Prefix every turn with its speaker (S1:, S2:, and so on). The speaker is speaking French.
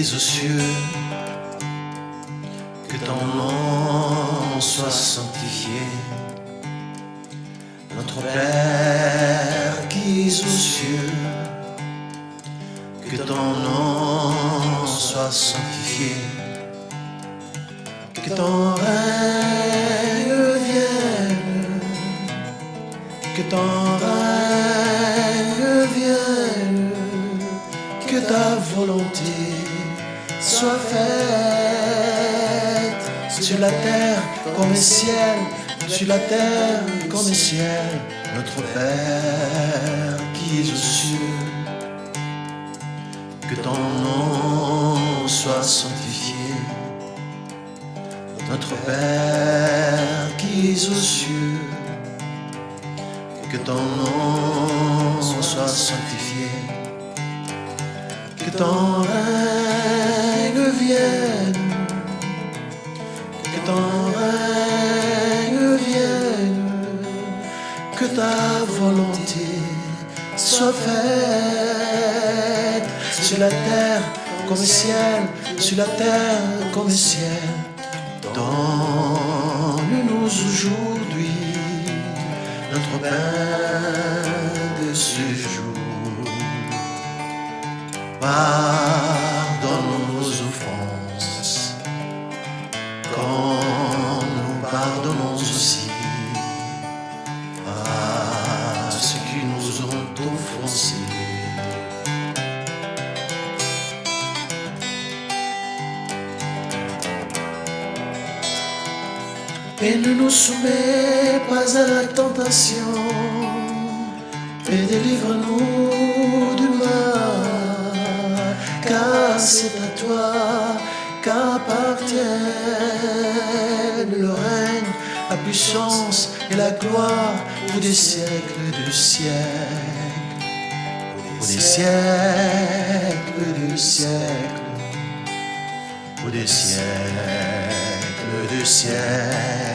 S1: aux cieux, que ton nom soit sanctifié. Notre Père qui es aux cieux, que ton nom soit sanctifié. Que ton règne vienne, que ton règne vienne, que ta volonté soit faite sur la terre comme au ciel, sur la terre comme au ciel. Notre Père qui es aux cieux, que ton nom soit sanctifié. Notre Père qui es aux cieux, que ton nom soit sanctifié. Que ton règne vienne, que ton règne vienne, que ta volonté soit faite sur la terre comme au ciel, sur la terre comme au ciel. Donne-nous aujourd'hui notre pain de ce jour. Pardonne nos offenses, comme nous pardonnons aussi à ceux qui nous ont offensés. Et ne nous soumets pas à la tentation, et délivre-nous du mal, car c'est à toi qu'appartiennent le règne, la puissance et la gloire pour des siècles de siècles, pour des siècles de siècles, pour des siècles de siècles.